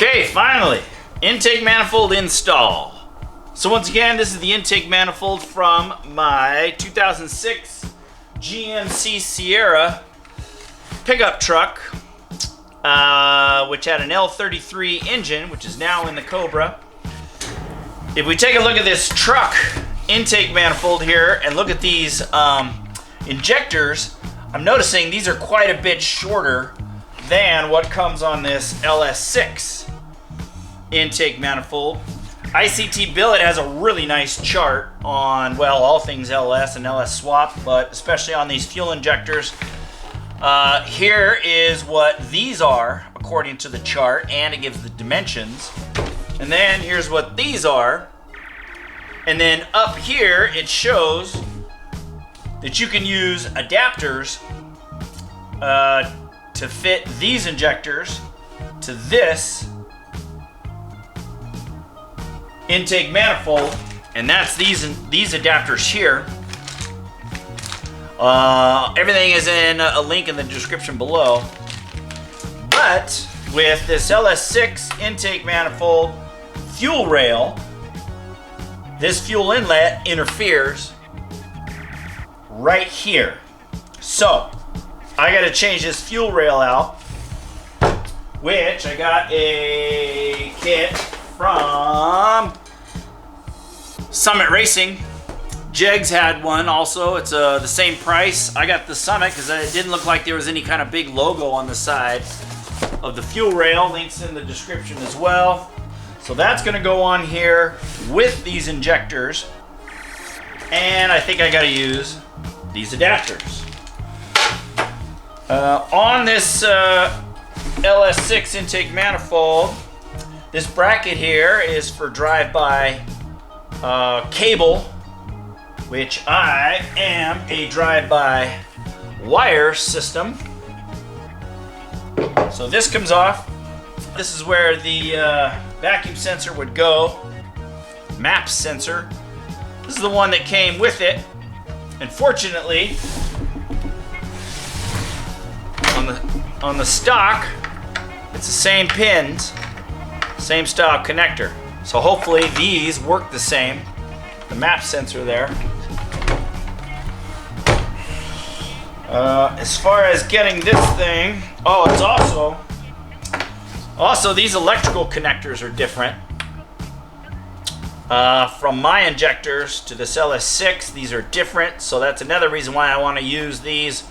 Okay, finally, intake manifold install. So once again, this is the intake manifold from my 2006 GMC Sierra pickup truck, which had an L33 engine, which is now in the Cobra. If we take a look at this truck intake manifold here and look at these injectors, I'm noticing these are quite a bit shorter than what comes on this LS6 intake manifold. ICT Billet has a really nice chart on, well, all things LS and LS swap, but especially on these fuel injectors. Here is what these are according to the chart, and it gives the dimensions. And then here's what these are. And then up here it shows that you can use adapters to fit these injectors to this intake manifold, and that's these adapters here. Everything is in a link in the description below. But with this LS6 intake manifold fuel rail, this fuel inlet interferes right here. So I got to change this fuel rail out, which I got a kit from Summit Racing. Jegs had one also. It's the same price. I got the Summit because it didn't look like there was any kind of big logo on the side of the fuel rail. Links in the description as well. So that's going to go on here with these injectors. And I think I got to use these adapters. On this LS6 intake manifold, this bracket here is for drive-by cable, which I am a drive-by wire system. So this comes off. This is where the vacuum sensor would go, map sensor. This is the one that came with it. Unfortunately, on the stock, it's the same pins, same style connector. So hopefully these work the same. The map sensor there. As far as getting this thing, it's also these electrical connectors are different. From my injectors to this LS6, these are different. So that's another reason why I want to use these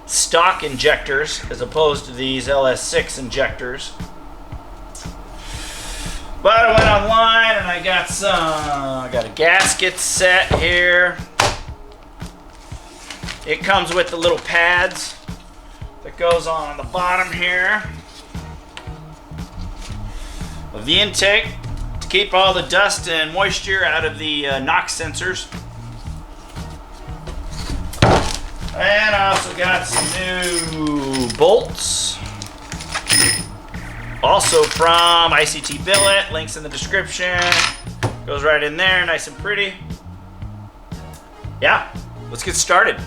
stock injectors as opposed to these LS6 injectors. But I went online and I got a gasket set here. It comes with the little pads that goes on the bottom here of the intake to keep all the dust and moisture out of the NOx sensors. And I also got some new bolts. Also from ICT Billet, links in the description. Goes right in there, nice and pretty. Yeah, let's get started.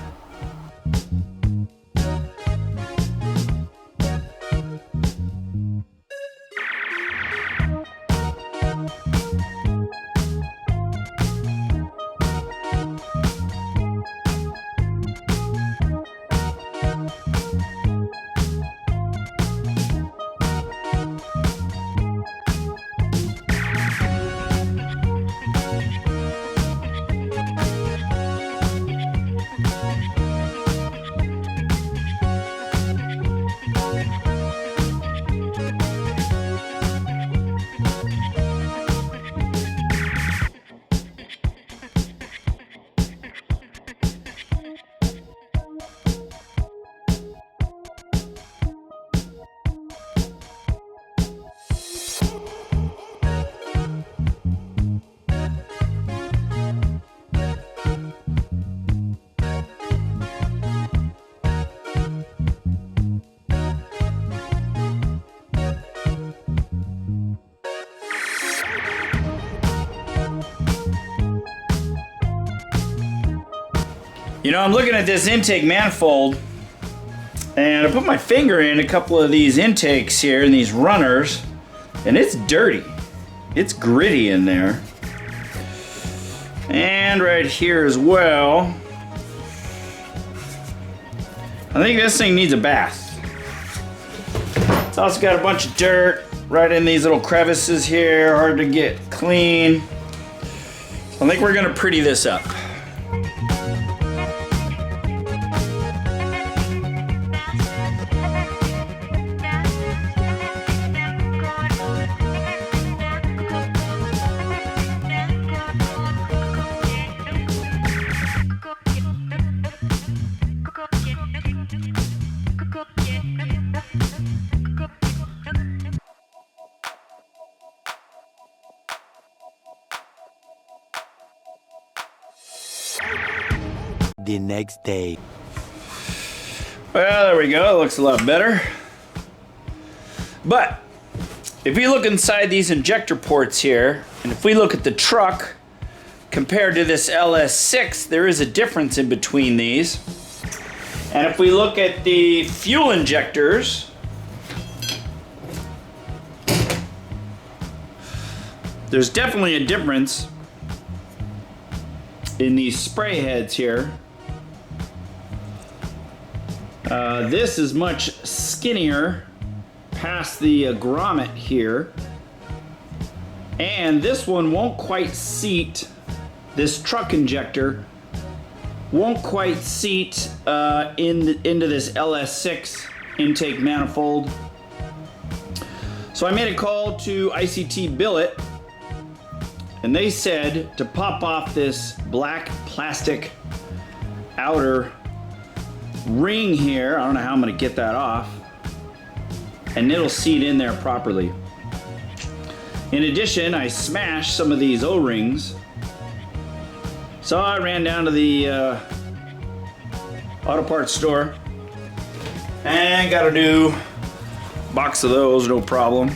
You know, I'm looking at this intake manifold, and I put my finger in a couple of these intakes here and these runners, And it's dirty. It's gritty in there. And right here as well. I think this thing needs a bath. It's also got a bunch of dirt right in these little crevices here, hard to get clean. I think we're gonna pretty this up. The next day. Well, there we go. It looks a lot better. But if we look inside these injector ports here, and if we look at the truck compared to this LS6, there is a difference in between these. And if we look at the fuel injectors, there's definitely a difference in these spray heads here. This is much skinnier past the grommet here, and this one won't quite seat. This truck injector won't quite seat into this LS6 intake manifold. So I made a call to ICT Billet, and they said to pop off this black plastic outer ring here. I don't know how I'm gonna get that off, and it'll seat in there properly. In addition, I smashed some of these O-rings, so I ran down to the auto parts store and got a new box of those, no problem.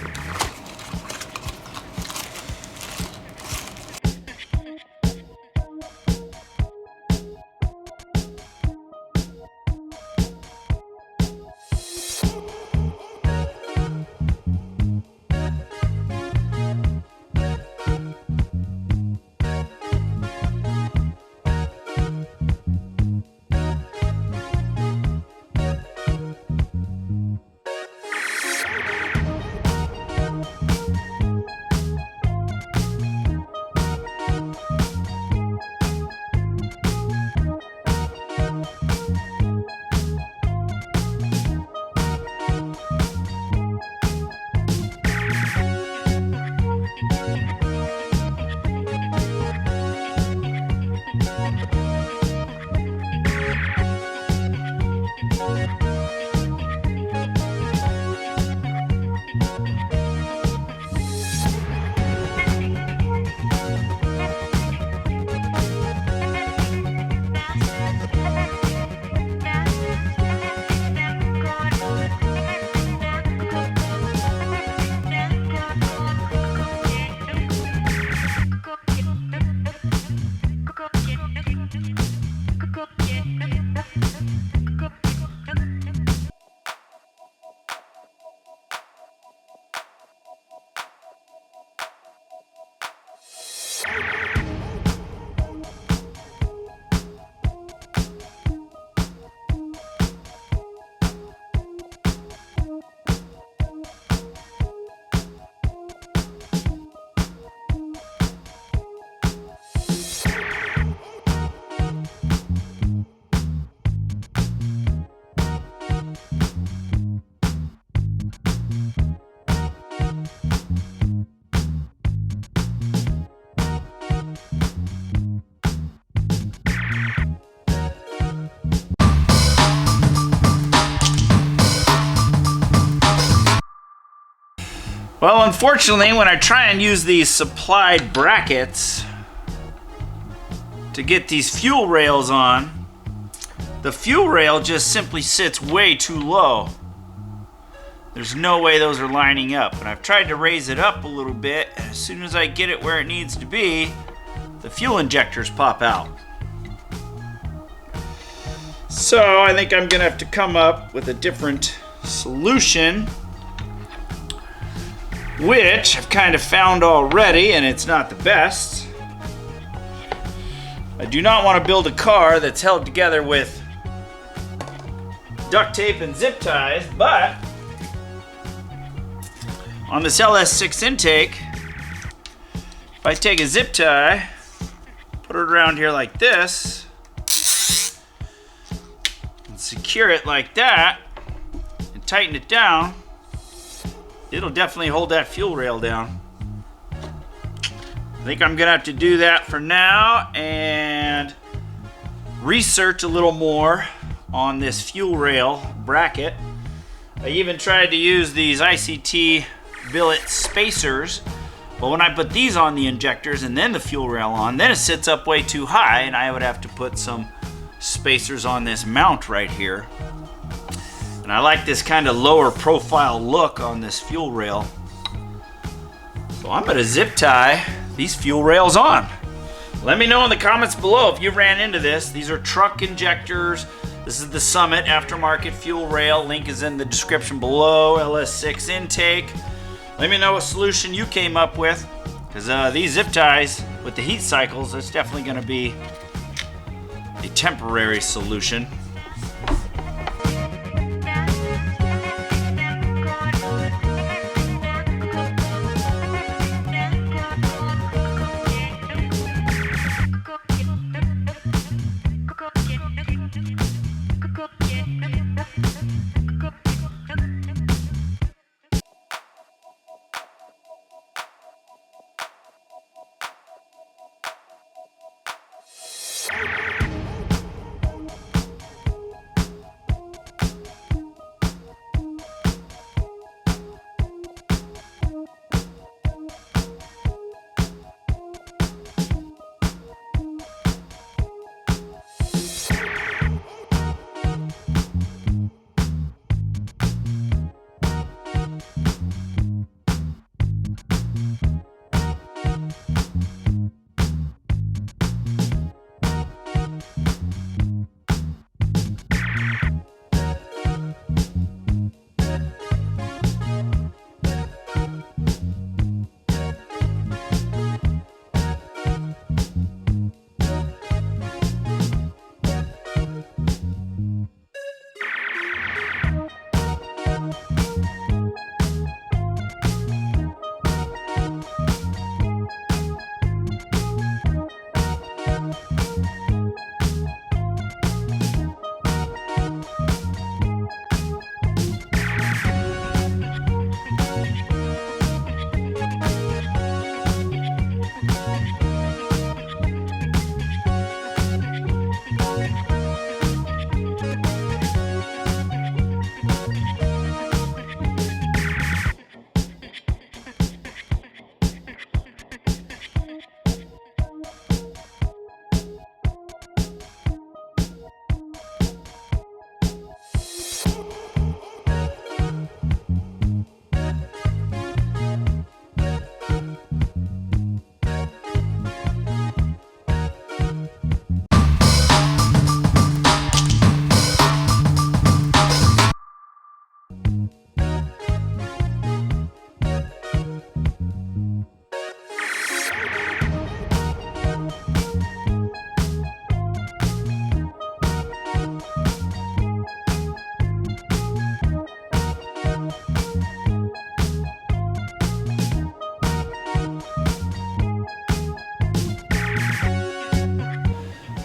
Well, unfortunately, when I try and use these supplied brackets to get these fuel rails on, the fuel rail just simply sits way too low. There's no way those are lining up. And I've tried to raise it up a little bit, and as soon as I get it where it needs to be, the fuel injectors pop out. So I think I'm gonna have to come up with a different solution. which I've kind of found already, and it's not the best. I do not want to build a car that's held together with duct tape and zip ties, but on this LS6 intake, if I take a zip tie, put it around here like this, and secure it like that, and tighten it down, it'll definitely hold that fuel rail down. I think I'm gonna have to do that for now and research a little more on this fuel rail bracket. I even tried to use these ICT billet spacers, but when I put these on the injectors and then the fuel rail on, then it sits up way too high, and I would have to put some spacers on this mount right here. And I like this kind of lower profile look on this fuel rail. So I'm gonna zip tie these fuel rails on. Let me know in the comments below if you ran into this. These are truck injectors. This is the Summit aftermarket fuel rail. Link is in the description below. LS6 intake. Let me know what solution you came up with, because these zip ties with the heat cycles, that's definitely going to be a temporary solution.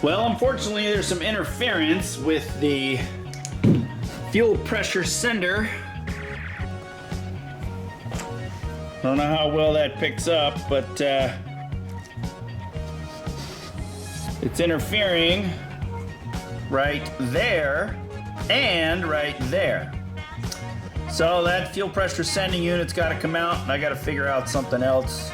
Well, unfortunately, there's some interference with the fuel pressure sender. I don't know how well that picks up, but it's interfering right there and right there. So that fuel pressure sending unit's got to come out, and I got to figure out something else.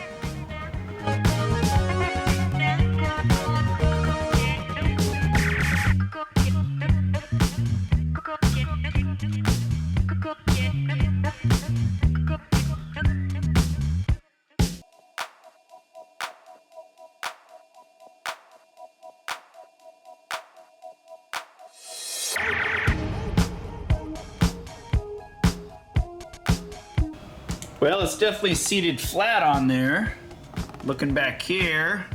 Well, it's definitely seated flat on there. Looking back here,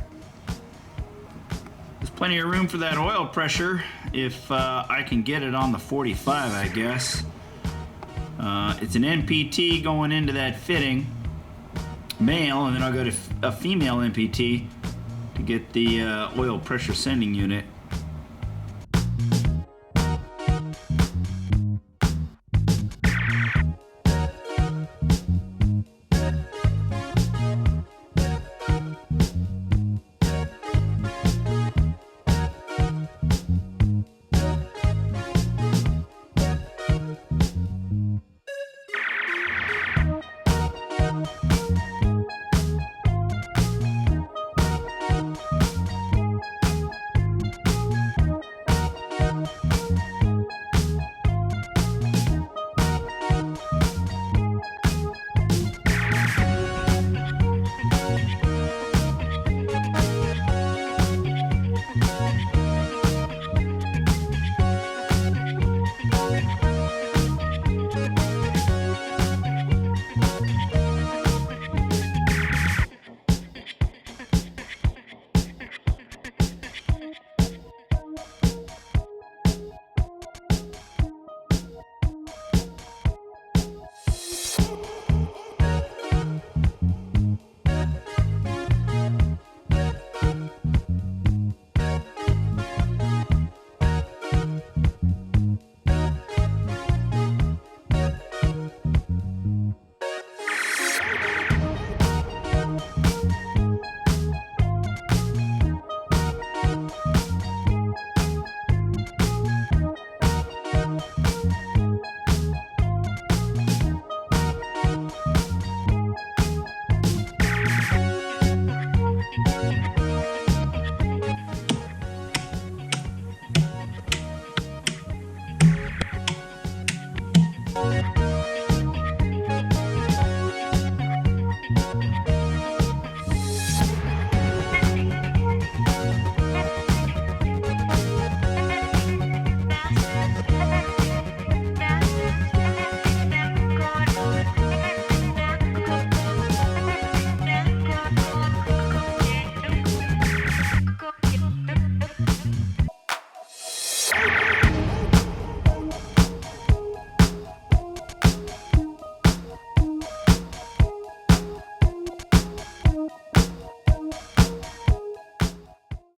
there's plenty of room for that oil pressure if I can get it on the 45, I guess. It's an NPT going into that fitting, male, and then I'll go to a female NPT to get the oil pressure sending unit.